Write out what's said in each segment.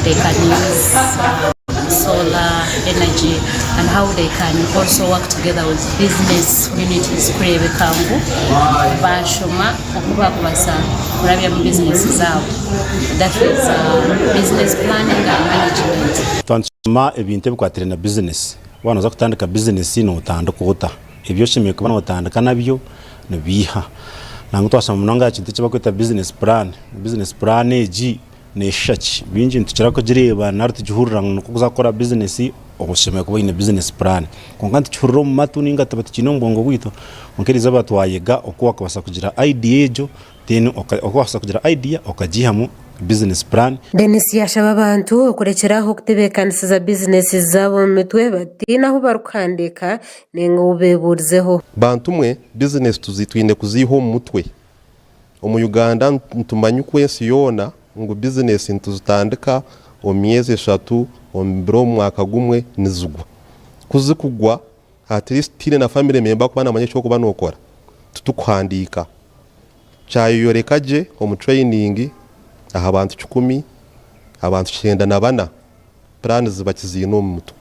they can use solar energy and how they can also work together with business communities kurebe kangu bashoma okuba kubasa kurabya mu business zabo. That is business planning and management. Twansoma ebintu bikwatire na business wana za kutandika business no utandukota ibyo shimye kubana utandika nabyo nabiha nangu twasoma munonga kintu kibakwita business plan eji neshaki binji ntukirako jireba nartu gihurira nukuza kora business ogushimye kuba ine business plan konkanti cyurro mu matu ninga tabati kinongongo bwito onkeriza batwayiga okuwa kabasa kugira idea ejo then okubasa kugira idea okajihamu business plan. Denis yashaba abantu okurekeraho kutebekanisiza business zabo mitwe batina aho barukandika nengo beburizeho bantu mwe business tuzitwine kuziho mu mutwe omu Uganda ntumanyu kwesi yona ngo business ntuzitandika omyezi 3 ombro mwaka gumwe nizugwa kuzikugwa at least tine na family member kubana manye cyo kubana okora tutukwandika cyayorekaje omu training aha abantu 10 abantu 9 na bana plan zibakizino mu mutwe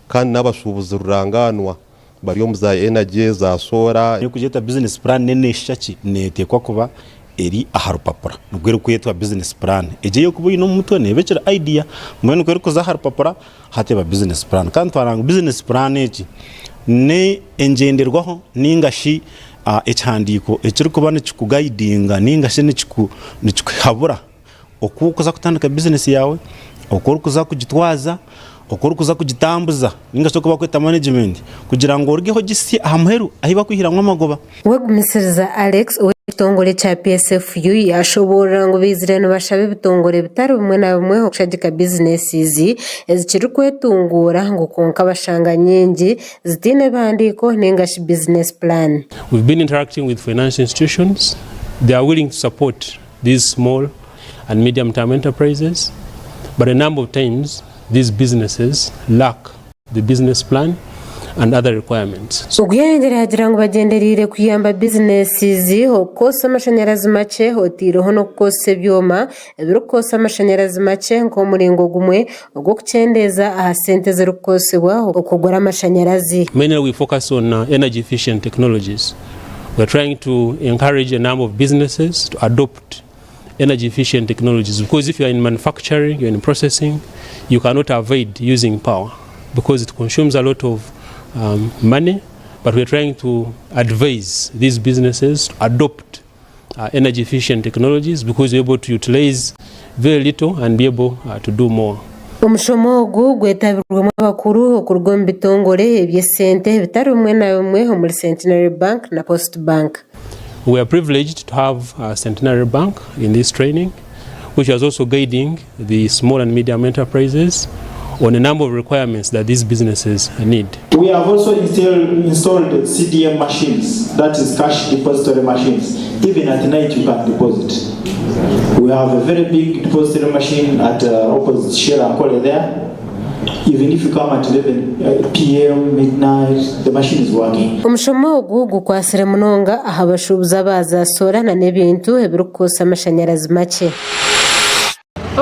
kandi nabashubuzi ruranganwa bari mu za energy za solar yo kujeta business plan nene shaki netekwa kuba eri aharupapura nubwere kwetwa business plan eje yo kuba ino mutwe nebekera idea mwene kwere kuza harupapura hateba business plan kandi twaranga business plan eji ne enjenderwaho ningashi echandiko ekiri kuba ne kikugaidinga ningashi ne kikuhabura okukuza kutandika business yawe okurukuza kugitwaza okurukuza kugitambuza ningashi kuba kweta management kugira ngo urgeho gisi ahamheru ahiba kwihiramwa amagoba wegumisiriza Alex bitongore cha PSFU yashobora ngo bizire no bashabe bitongore bitari bumwe na bumwe okushagika businesses ezikiri kwetungura ngo konka bashanga nyingi zitine bandiko nengashi business plan. We've been interacting with financial institutions. They are willing to support these small and medium-term enterprises, but a number of times these businesses lack the business plan and other requirements. So kuyenderera hagira ngo bagenderire kuyamba businesses hokosa amashanyarazi make hotiro hono kose byoma birukosa amashanyarazi make nko muringo gumwe ogwo kucendeza aha sente zirukosebwa okugura amashanyarazi. Mainly we focus on energy efficient technologies. We are trying to encourage a number of businesses to adopt energy efficient technologies, because if you are in manufacturing, you're in processing, you cannot avoid using power because it consumes a lot of money. But we're trying to advise these businesses to adopt energy efficient technologies because we're able to utilize very little and be able to do more. Omushomogu gwetabirwa abakuru okurwa mbitongore ebyesente bitari umwe na umwe muri Centenary Bank na Post Bank. We are privileged to have Centenary Bank in this training, which is also guiding the small and medium enterprises on a number of requirements that these businesses need. We have also installed CDM machines, that is cash depository machines. Even at night you can deposit. We have a very big depository machine at opposite Shell and Kole there. Even if you come at 11 p.m. midnight, the machine is working. Omushomogu gukwasire munonga ahabashubuza baza sora na nebintu ebirukosa amashanyarazi make.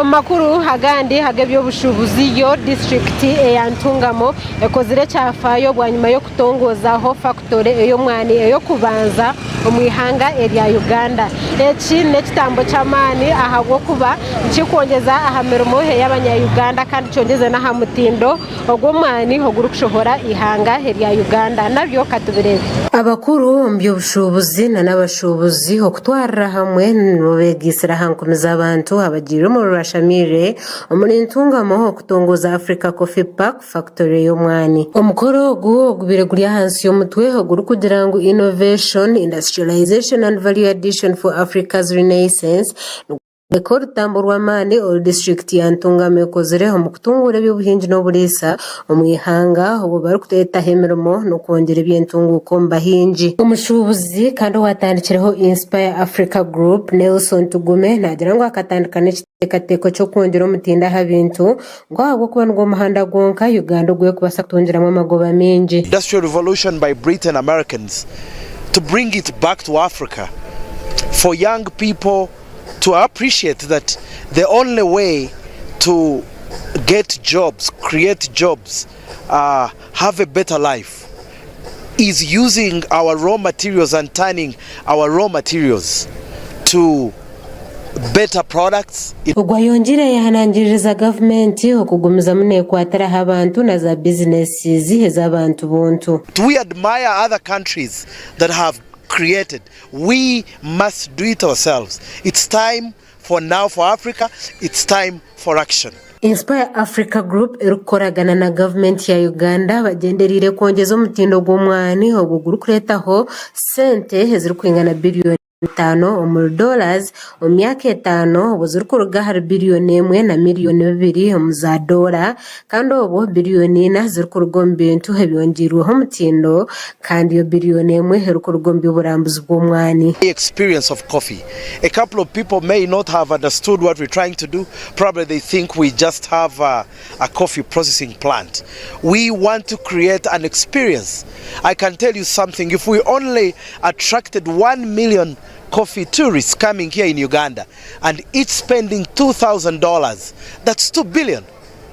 Makuru hagandi Eby'Obushubuzi yo district eyantungamo ekozire cyafayo bwanyuma yo kutongozaho factory eyo mwani eyo kubanza omwihanga area Uganda. Eki nekitambo cyamani ahagwo kuba nkikongeza ahamirimo y'abanya Uganda kandi cyongeze na hamutindo ogwo mwani hoguru kushohora ihanga area Uganda nabyo katubirebe. Abakuru Eby'Obushubuzi na nabashubuzi okutwara hamwe no begisira hankomeza abantu abagire mu Shamire omunintungamo okutongoza Africa Coffee Park Factory y'omwani. Omukoro ogwo gubiregurya hansi y'omutwe oguru kugira ngo innovation, industrialization and value addition for Africa's renaissance Ekor tamburwa mani o district yantungame kozere ho mukutungura by'ubuhinji no burisa omwihanga obo bari kuteta hemermo no kongera byentunguko mbahinji. Omushubuzi kandi watandikireho Inspire Africa Group Nelson Tugume nagira ngo akatandikane tekateko cyo kongera omutinda habintu ngo agwo kuba ngo muhanda gonka Uganda gwe kubasa kutongeramo amagoba menji. Industrial revolution by Britain Americans to bring it back to Africa for young people to appreciate that the only way to get jobs, create jobs, have a better life, is using our raw materials and turning our raw materials to better products. Ogwayongire yahanangiriza gavumenti okugumiza munekwatiraho abantu na za businesses ez'abantu bontu. We admire other countries that have created. We must do it ourselves. It's time for now for Africa. It's time for action. Inspire Africa Group irukoragana na government ya Uganda bagenderire kongeza omutindo gw'omwani ogwo kuretaho sente ezirikwingana billion 5 mu dollars mu myaka 5 obuzirikuruga hari billion 1 na million 2 mu za dollar kandi obo billion 4 zirikuruga mu bintu ebyongerweho omutindo kandi yo billion 1 herikuruga mu burambuzi bw'omwani. Experience of coffee. A couple of people may not have understood what we're trying to do. Probably they think we just have a coffee processing plant. We want to create an experience. I can tell you something, if we only attracted 1 million coffee tourists coming here in Uganda and each spending $2,000, that's 2 billion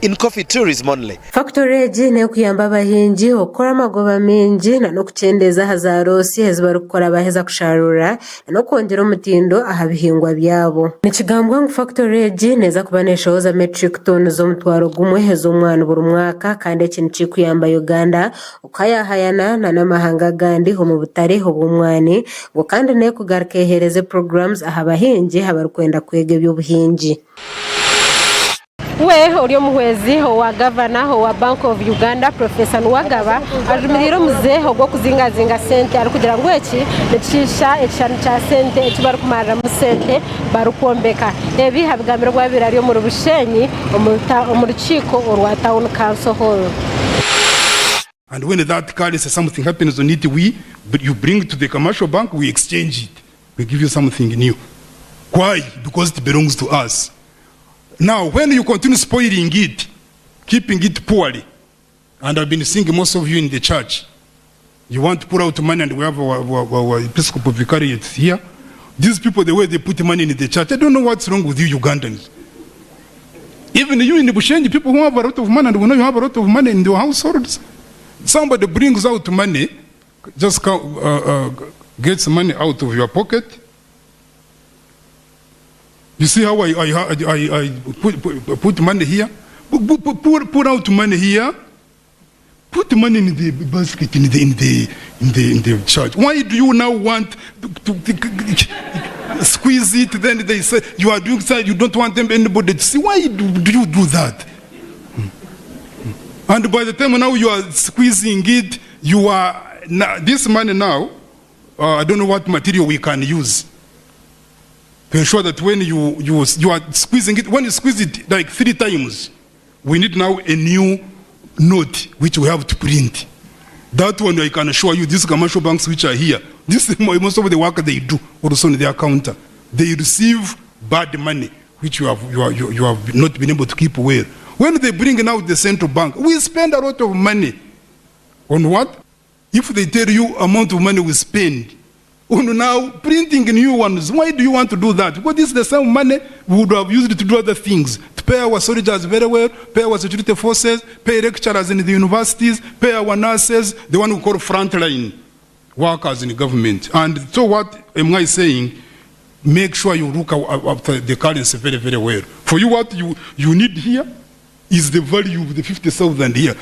in coffee tourism only. Factory ne kuyamba abahingi okora amagoba mengi na no kucendeza hazarosi ezibarukora baheza kusharura no kongera omutindo ahabihingwa byabo. Nikigambwa ngo factory neza kubaneshoza metric ton zo mutwaro gumwe hezo mwana buri mwaka kandi ekintu kikuyamba Uganda ukayahayana na namahanga gandi ho mu butare ho bumwani ngo kandi ne kugarkehereze programs ahabahingi habarukwenda kwega by'ubuhingi. We uriyo muhwezi wa governor wa Bank of Uganda Professor Nwagaba ajumiriro muzeho gwo kuzingazinga sente ari kugira ngo eki necisha ekishano cha sente ekibari kumarira mu sente barukombeka ebi habigambiro gwabira ariyo mu Bushenyi mu rukiko orwa Town Council Hall. And when that currency something happens on it, you bring it to the commercial bank, we exchange it, we give you something new. Why? Because it belongs to us. Now, when you continue spoiling it, keeping it poorly, and I've been seeing most of you in the church, you want to put out money, and we have our Episcopal Vicariate here. These people, the way they put money in the church, I don't know what's wrong with you Ugandans. Even you in the Bushenyi, people who have a lot of money, and we know you have a lot of money in your households. Somebody brings out money, just gets money out of your pocket. You see how I put money here? Put out money here. Put money in the basket in the church. Why do you now want to squeeze it? Then they say you are doing something. You don't want anybody to see. Why do you do that? And by the time now you are squeezing it, you are this money now. I don't know what material we can use to ensure that when you are squeezing it, when you squeeze it like 3 times, we need now a new note which we have to print. That one I can assure you, these commercial banks which are here, this is most of the work they do also on their counter. They receive bad money which you have not been able to keep well. When they bring out the central bank, we spend a lot of money on what? If they tell you amount of money we spend on now printing new ones, why do you want to do that? Because this is the same money we would have used to do other things, to pay our soldiers very well, pay our security forces, pay lecturers in the universities, pay our nurses, the one we call frontline workers in the government. And so what am I saying? Make sure you look after the currency very, very well. For you, what you need here is the value of the 50,000 here.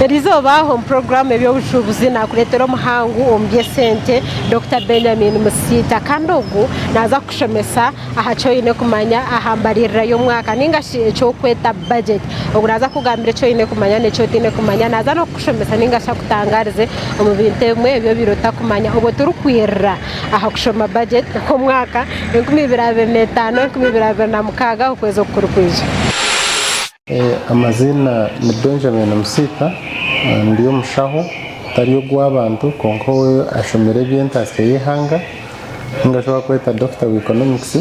Erizoba home program eby'obushubuzi nakuletera omuhangu ombye sente Dr. Benjamin Musita kandogu naza kushomesa ahachoine kumanya ahambalirira y'omwaka ningashi ekyokweta budget oguraza kugambira ekyoine kumanya n'ekyotine kumanya naza no kushomesa ningasha kutangarize omu bintu emwe ebyo birota kumanya obo turukwirira aha kushoma budget omwaka 2025 2026 ukwezi okurukwije. Amazina ni Benjamin Musita ndiyo mushaho tariyo gw'abantu konko we ashomere byentase yihanga ngashobora kweta Doctor of Economics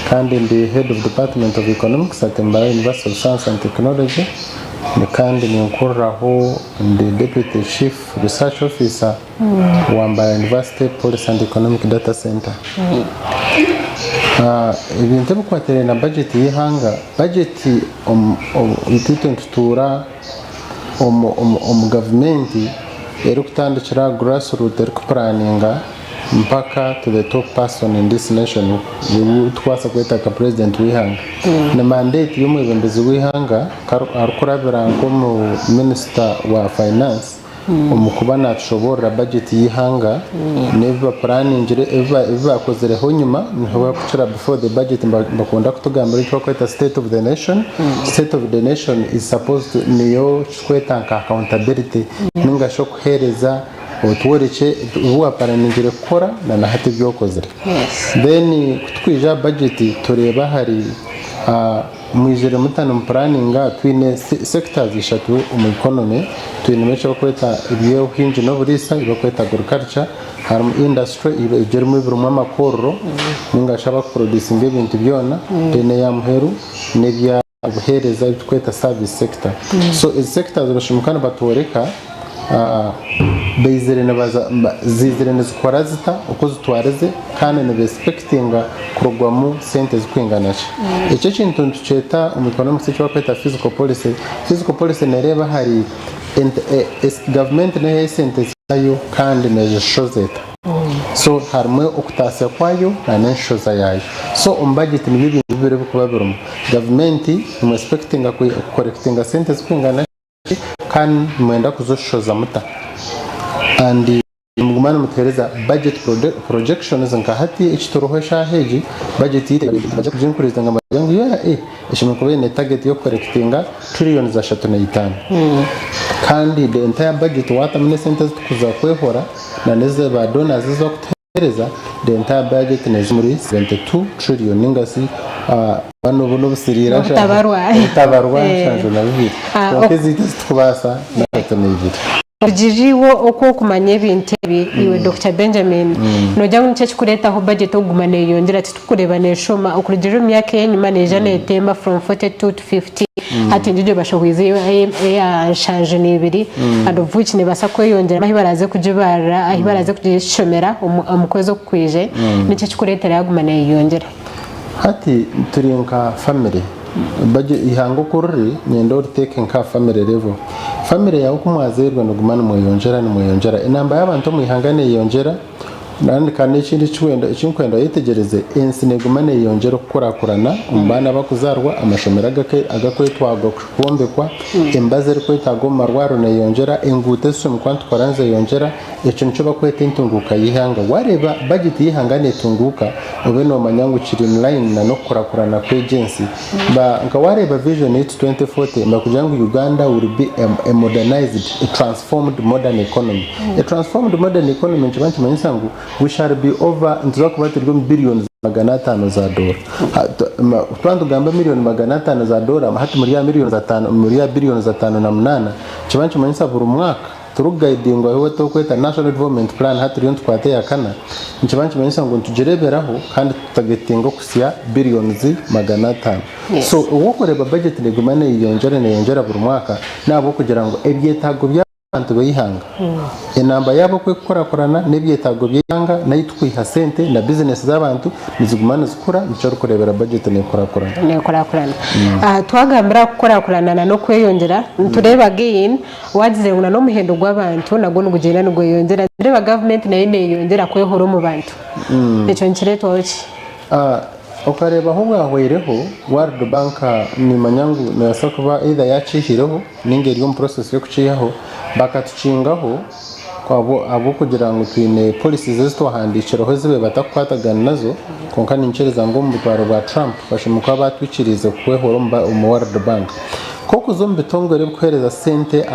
kandi ndi Head of Department of Economics at Eby'Obushubuzi University of Science and Technology kandi ninkoraho ndi Deputy Chief Research Officer wa Mbaya University Policy and Economic Data Center. Ibintu bikwatere na budget y'ihanga, budget itutentura government eri kutandikira grassroots eri kuplanninga mpaka to the top person in this nation twasa kweta ka president w'ihanga na mandate y'umwebembezi w'ihanga arukurabira ngo mu minister wa finance umukuba natushobora budget y'ihanga neva planning eva kozereho nyuma niho kuchira before the budget bakunda kutugambira icyo kweta state of the nation. State of the nation is supposed to niyo kweta accountability ninga sho kuhereza utworeke uwa paraningire kora na nahati byokozere. Then kutwija budget tureba hari mwijere mutano planninga twine sectors ishatu mu economy twine mecha bakweta ibiyo hinji no burisa bakweta agriculture harm industry ibyo mu birumwa makorro ninga shaba producing ibintu byona dene ya muheru nebya buhereza tweta service sector. So is sectors bashimukana batworeka bezerene baza zizerene zikora zita uko zitwareze kandi ne respectinga kurogwamu sente zikwinganaje. Icyo kintu tuceta mu economics cyo kweta physical policy nereba hari government ne sente zayo kandi ne shozeta. So harmwe okutasya kwayo na nenshoza yayo. So budget ni bibiri bibiri kubabirumu government mu respectinga ku correctinga sente zikwinganaje kandi mwenda kuzoshoza muta and mugumana mutereza budget projections nkahati ikitorohesha heji budget ite baje kujinkuriza ngamajangu ya ishimwe kubene target yo correctinga trillions za 3.5 kandi the entire budget wata mine centers tukuza kwehora na neze ba donors zo kutereza the entire budget ne muri 72 trillion ningasi bano buno busirira tabarwa chanjo na bibiri okezi tukubasa na 7 Ujiriwo oko kumanya ibintu iwe Dr. Benjamin nojya nce kikureta aho budget ogumane yongera tukureba neshoma ukurigiro myaka yenyuma neja netema from 42 to 50 ati njije bashowize ya change n'ibiri adovuki ne basa kweyongera aho baraze kujibara aho baraze kujishomera umukwezo kwije nice kikureta yagumane yongera hati turinka family budget ihango kururi nyendo take nka family level family yawe kumwazerwa no gumana muyongera inamba y'abantu muyihangane yongera nandi kandi ikindi cy'inkwenda yitegereze insine gumane yongera kurakurana umbana bakuzarwa amashomera agakwetwaga kubombekwa embaze kwetago marwaro na yongera ingute sum kwantu koranze yongera ikintu cyo bakweta intunguka yihanga wareba budget yihangane tunguka ubeno manyangu kiri in line na no kurakurana kwa agency ba nka wareba vision 2040 makujangu Uganda will be a modernized a transformed modern economy. A transformed modern economy nchibanchi manyisangu we shall be over ntuza kubatirwa billions $500 za dola. Twandu gamba million $500 za dola hati muri ya million za 5 muri ya billion za 5 na 8 chibanchi manyisa buri mwaka turugaidingwa hewe to kweta national development plan hati riyo twate yakana nchibanchi manyisa ngo tujereberaho kandi tutagetingo kusya billions $500. So uwokoreba budget legumane yongera buri mwaka nabo kugira ngo ebyetago bya abantu bayihanga inamba yabo kwe korakorana nebyetago byanga nayitwiha sente na business z'abantu nizigumana zikura nico rukorebera budget ne korakorana twagambira korakorana no kweyongera tureba again wagize ngo no muhendo gw'abantu nago nugugenda no gweyongera tureba government nayo yongera kwehoro mu bantu eco nkireto oki okareba ho ngahwereho World Bank ni manyangu nasakuba either yacihireho ningeri yo process yo kuciyaho bakatucingaho abo kugira ngo twine policies zitwahandikiraho zibe batakwatagana nazo konka nincereza ngo mu bitwaro ba Trump bashimuka batwikirize kwehoro mu World Bank koko zombe tongere kuhereza sente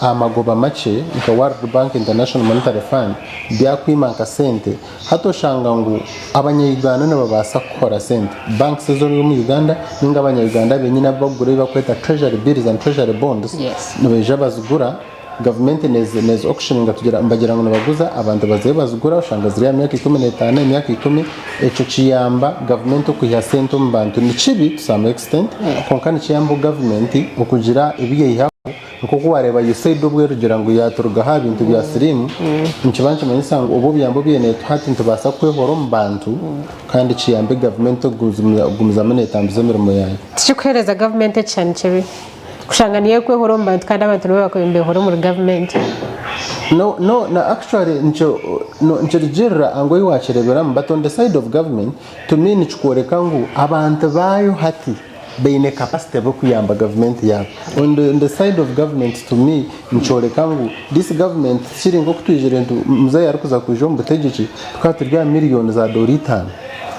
amagoba make nka World Bank International Monetary Fund byakwimanka sente hatoshanga ngo abanyayuganda nababasa gukora sente banks zo mu Uganda ninga abanyayuganda benyina bagure bakweta treasury bills and treasury bonds nibeje bazugura government nez auction ngatugira mbagira ngo nabaguza abantu bazaye bazugura ushanga ziriya myaka 15 imyaka 10 eco ciyamba government okuya sento mbantu ni chibi to some extent konkani ciyamba government okugira ibiye iha kuko wareba yusaid ubwe rugira ngo yaturuga ha bintu bya sirimu nkibanje manyisanga ubu byambo byene hati ntubasa kwehoro mbantu kandi ciyambe government gumuzamene tambize mirimo yayo tikwereza government cyane chibi kushanga niye kwehoro mbantu kandi abantu nabo bakwembe horo mu government no actually ncho jirra angoyi wachirebera but on the side of government to me nichkoreka ngo abantu bayo hati beine capacity bo kuyamba government yabo on the side of government to me nchoreka ngo this government siringo kutwijere muzaye arikuza kujomba tegeki twaturya miliyoni za $5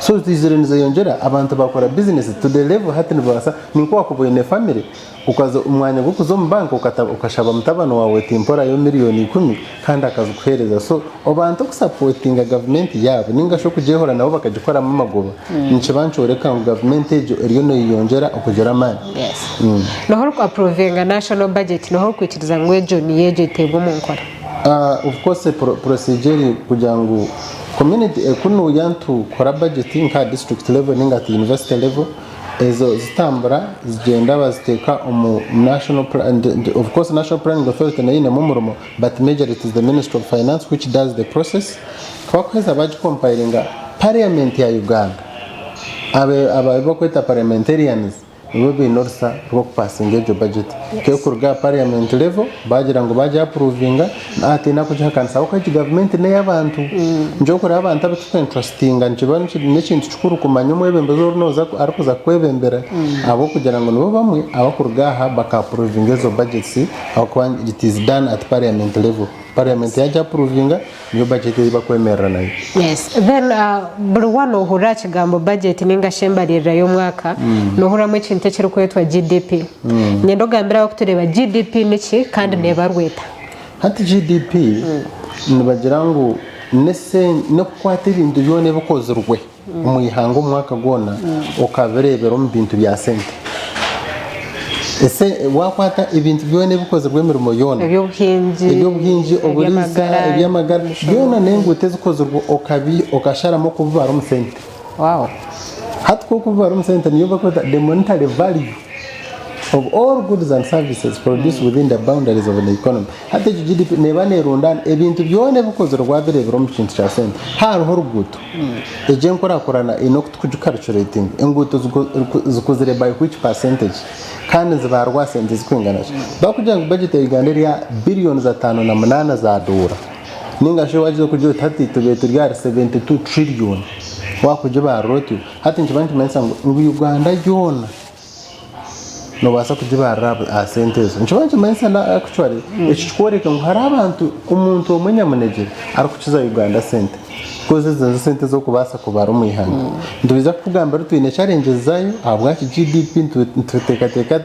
so tizirenize yongera abantu bakora business to the level hati nibasa ninko wakuboyine family ukaza umwanya go kuzo mbank ukashaba mutabano wawe tempora yo miliyoni 10 kandi akaza kuhereza so abantu kusupportinga government yabo ninga sho kujehora nabo bakagikora mu magoba nchibanchoreka ngo government ejo eriyo no yongera ukugera mani yes noho ko approvinga national budget noho kwitiriza ngwejo ni yeje tebo mu nkora of course procedure kugira ngo community kuno yantu kora budgeting ka district level ninga at university level ezo zitambara zigenda baziteka national and of course national planning authority na ine mumurumo but major it is the ministry of finance which does the process kwa kweza baje compilinga parliament ya Uganda abe bakweta parliamentarians nibo binorsa rwo passing ejo budget ke kurga parliament level bagira ngo baje approvinga ati nakuja kansa ukaje government ne yabantu njo kuri abantu abafite interesting nje n'ikintu cyukuru kumanya umwebembe zo runoza arikuza kwebembera abo kugira ngo nibo bamwe abakurgaha baka approvinga ezo budgets aho it is done at parliament level parliament yaje approvinga niyo budget iba kwemerera nayo yes then burwano hura kigambo budget ninga shembarira yo mwaka no hura mu kintu cyero kwetwa GDP nyendo gambira bakutureba GDP niki kandi nebarweta hati GDP nibagira ngo nese no kwata ibintu byone bukozurwe mu ihango mwaka gona okaberebera mu bintu bya sente ese wakwata ibintu byone bukoze bwemirimo yona ebyobuhinji obulisa ebyamagara byona nengute zikozurwa okabi okasharamo kuvara mu sente wow hatko kuvara mu sente niyo bakwata the monetary value of all goods and services produced within the boundaries of the economy hati GDP nebane rundan ebintu byone bukoze rwaberebero mu kintu cya sente hariho ruguto eje nkorakorana ino kujukalculating enguto zikozere by which percentage kandi zibarwa sente zikwingana bakugira ngo budget ya Uganda ya billions za 5.8 za dola ninga sho waje kujyo tati tubetu rya 72 trillion wakuje baroti hati nkibantu mensa ngo Uganda yona no basa kujibara sentes nchibantu mensa na actually ekikworeka ngo hari abantu umuntu omunyamunege arakukiza Uganda sente koze zanze sente zo kubasa kubara umuyihanga ndubiza kugamba rutwine challenges zayo abwachi GDP ntuteka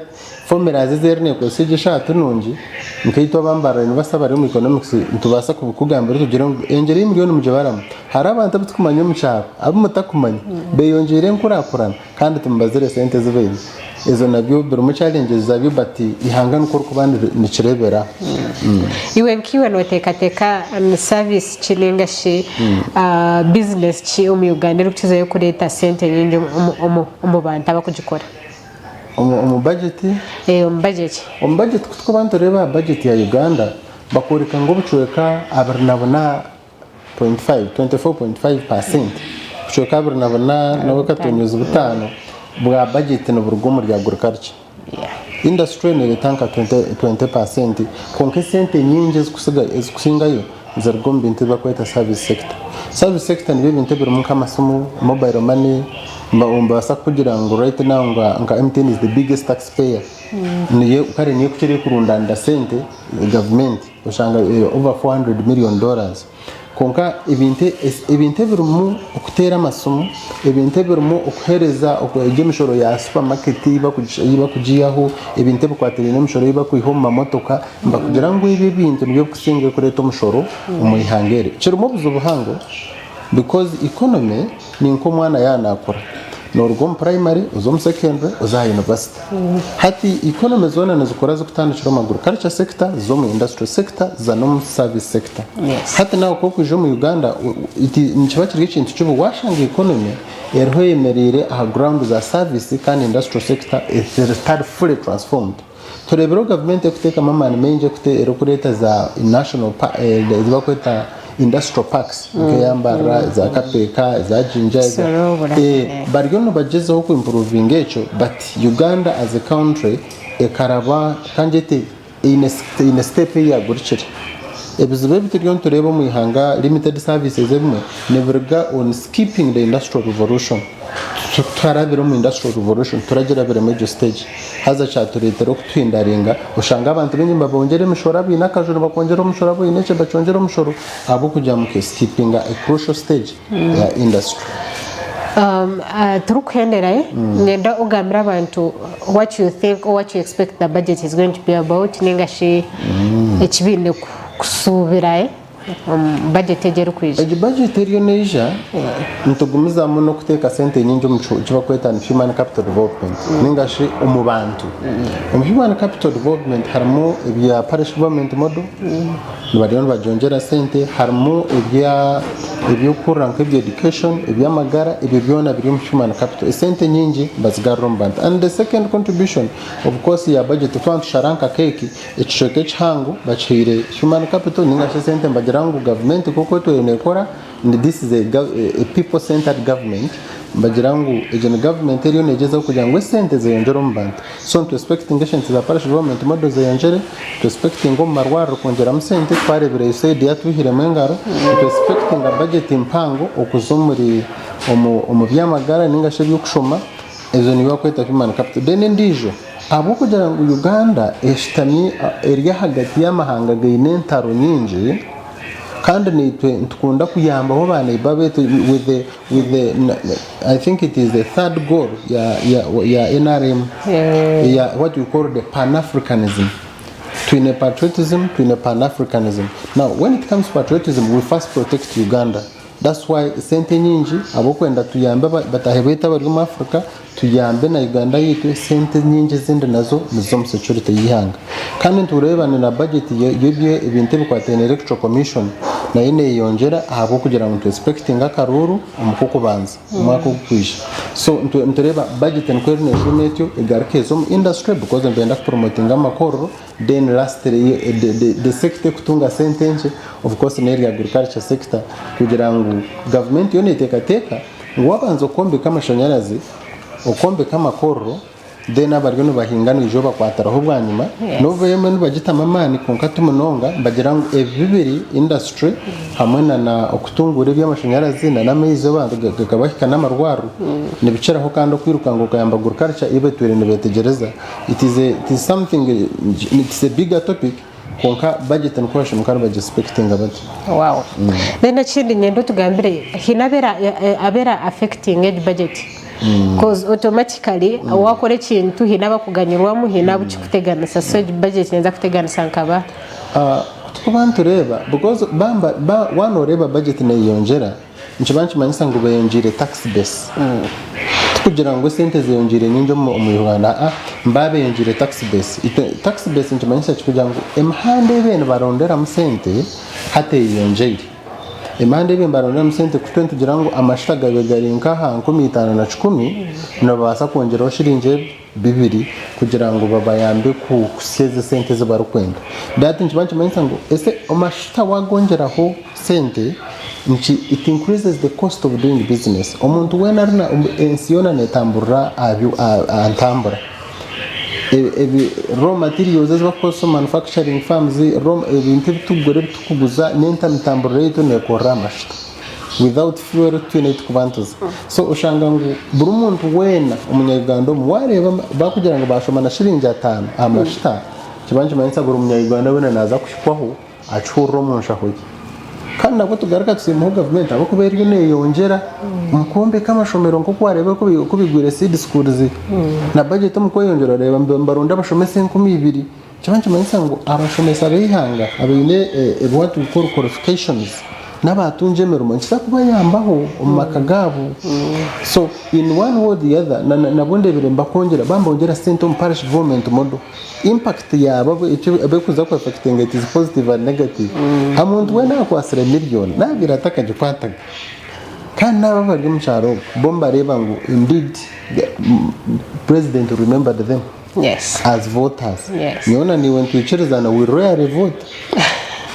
formula zizerne ko sije shatu nungi nkayito bambara nibasabari mu economics ntubasa kubukugamba rutugira ngo engeri miliyoni mujabaramo hari abantu abutkumanya mu cyaro abo mutakumanya beyongere nkurakurana kandi tumbazire sente zibeyi izo nabyo biro mu challenges zabyo bati ihangana uko kubandi nikirebera iwe nkiwe notekateka service chilengashi business chi mu Uganda rukiza yo kureta sente nyingi mu bantu abakugikora budget budget kutko bantu reba budget ya Uganda bakoreka ngo bucweka abarnabona 24.5% bucweka abarnabona nawe katonyuza ubutano bwa budget no burgumu rya agriculture industry ne tanka 20% konke sente nyingi zikusingayo zargombe ntiba kweta service sector nibe bintu biri mu kamasomo mobile money mbasa kugira ngo right now nga MTN is the biggest taxpayer niye ukare niye kuchere kurundanda sente government ushanga over $400 million konka ibinte birumu okutera amasomo ibinte birumu okuhereza okwegemishoro ya supermarket iba kujiyaho ibinte bukwatira n'imishoro iba kuihoma motoka mbakugira ngo ibi bintu niyo kusinga kureta umushoro umuyihangere kirumo buzubuhango because economy ni nko mwana yanakora norgom primary uzom secondary uza university hati economy zona nazikora zikutandikira mu agriculture sector zo mu industry sector za no service sector hati nawo ko kuje mu Uganda nikiba kiri ikintu cyo washanga economy erho yemerire aha ground za service kandi industrial sector is fully transformed turebero government ekuteka mamani menje kureta za national ziba kweta industrial parks nk'eyambara za kapeka za jinja baryono bagezeho ku improving echo but Uganda as a country ekaraba kanjete in a step ya gurchire ebizibe bitiryo tureba mu ihanga limited services emwe neverga on skipping the industrial revolution tutarabira mu industrial revolution turagira bere major stage haza cyaturetero kutwindaringa ushanga abantu benye babongere mushora bina kajuru bakongera mushora bo inece bacongera mushoro abo kujya mu skipping a crucial stage ya industry turukwendera ngenda ugambira abantu what you think or what you expect the budget is going to be about ningashi ekibinde kusubira budget ejero kwije budget eriyo neja ntugumiza muno kuteka sente nyingi mu kiba kweta human capital development ningashi umubantu human capital development harimo ibya parish government model nibariyo bajongera sente harimo ibyo kuranka ibya education ibya magara ibyo byona biri mu human capital sente nyingi bazigarombant and the second contribution of course ya budget fund sharanka keki icheke changu bachire human capital ningashi sente rangu government koko to yenekora this is a people centered government bajirangu ejene government eriyo negeza kugira ngo sente zeyongera umbantu so to expecting agents za parish government model zeyongere to expecting ngo marwaro kongera musente twarebere USAID yatuhire mengaro to expecting a budget impango okuzumuri omu byamagara ningashe byukushoma ezo niyo kweta human capital then ndijo abo kugira ngo Uganda eshtami eriya hagati y'amahanga gainentaro nyinji kandi ntukunda kuyamba ho bana ibabeto with the I think it is the third goal ya NRM ya what you call the pan-Africanism twin patriotism twin pan-Africanism. Now when it comes to patriotism we first protect Uganda. That's why sente nyingi abo kwenda tuyambe batahebeta bari mu Africa tuyambe na Uganda yitu sente nyingi zindi nazo nizo security yihanga kandi turebana na budget yebye ibintu bikwatene electoral commission na ine yongera abo kugira ngo expecting akaruru umukuko banza umwaka ukwisha so ntureba budget and coordination netyo igarkezo mu industry because mbenda promoting amakoro then lastly the sector kutunga sentence of course in area agriculture sector kugira ngo government yone itekateka wabanzo kombe kama shanyarazi okombe kama koro then abaryo bahingana ijoba kwataraho bwanyuma nove yemwe bagita mamani konkatu munonga bagira ngo evibiri industry hamwe na okutungura by'amashanyarazi na namizo bantu gakabahika namarwaru nibiceraho kandi kwiruka ngo kayamba agriculture ibe turene betegereza it is something it's a bigger topic konka budget and question mukara budget expecting about wow then akindi nyendo tugambire hinabera abera affecting age budget because automatically wakore kintu hinaba kuganyirwamo hinaba ukikutegana so budget neza kutegana sankaba tukubantu reba because bamba one reba budget na yongera nchibanchi manyisa ngo bayongire tax base kugira ngo sente ziyongire nyinjo mu Uganda mbabe yongire tax base nchimanyisa kugira ngo emhande bene barondera mu sente hate yongere imande bimbarona musente kutwentu girango amashitaga begarinka ha 15 na 10 no basa kongera oshirinje bibiri kugira ngo babayambe ku kuseze sente zo barukwenda dati nchibanchi manyisa ngo ese amashita wagongeraho sente nchi it increases the cost of doing business omuntu wena rina ensiona netambura antambura raw materials as bakoso manufacturing farms ibintu bitugore bitukuguza nenta mitamburo rero ne koramashita without fuel tunate kubantuza so ushanga ngo buri muntu wena umunyarwanda wareba bakugira ngo bashomana shiringi 5 amashita kibanje manisa buri umunyarwanda wena naza kushikwaho acuro munshahoye kandi nabo tugaruka tusimuho government abo kubera iyo yongera umukombe kamashomero nko kwarebe ko bigwire seed schools na budget mu ko yongera reba mbaronda bashomese 12 cyabanje manisa ngo abashomesa behanga abine what we call qualifications n'abatunje mirimo nshaka kuba yambaho makagabu so in one way or the other nabundi biremba kongera bambongera sente mu parish government model impact yabo icyo abekuza ko affecting it is positive and negative amuntu wena kwasira million nabira atakaje kwataga kandi nabo bari mu cyaro bomba reba ngo indeed the president remembered them as voters niona ni when tuicherezana we rarely vote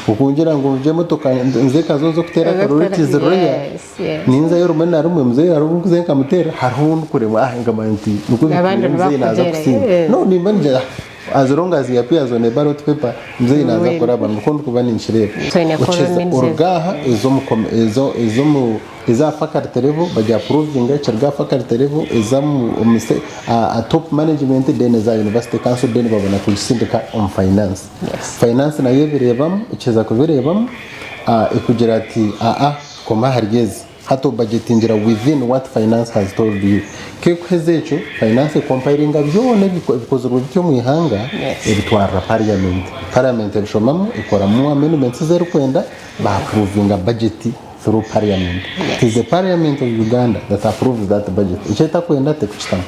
ukungira ngo uje motoka nze kazozo kutera priorities rare ninza yo rumena rumwe mzee arubuze nkamutera harundu kureba ngamanti nuko mzee naza kusinda no ni manje as long as he appears on a ballot paper mzee naza kuraba mukondo kubana inshirebe urugaha ezo iza faculty level bajya approving charga faculty level izamu a top management then za university council then babona kulisindika on finance na yebirebam icheza kubirebam ikugira ati koma harigeze hato budgetingira within what finance has told you kekwezecho finance comparing byone bikoze rubyo mu ihanga ebitwara parliament ebishomamo ikora mu amendments zero kwenda ba approving budget through parliament. It is the parliament of Uganda that approves that budget. Icheta kwenda tekuchitama.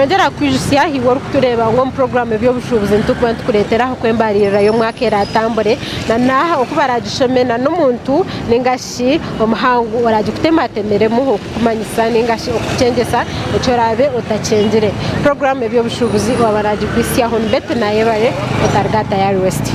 nyongera kwijisiya hiwor kutureba ngo program eby'obushubuzi ntukwent kuretera kwembarira yo mwakera tambore na naha okubaragishomena n'umuntu ningashi omuhangu oragikutematembere muho kumanyisa ningashi okucengesa echorabe otacengire program eby'obushubuzi wabaragikwisya hon bet Nayebare otargata ya West.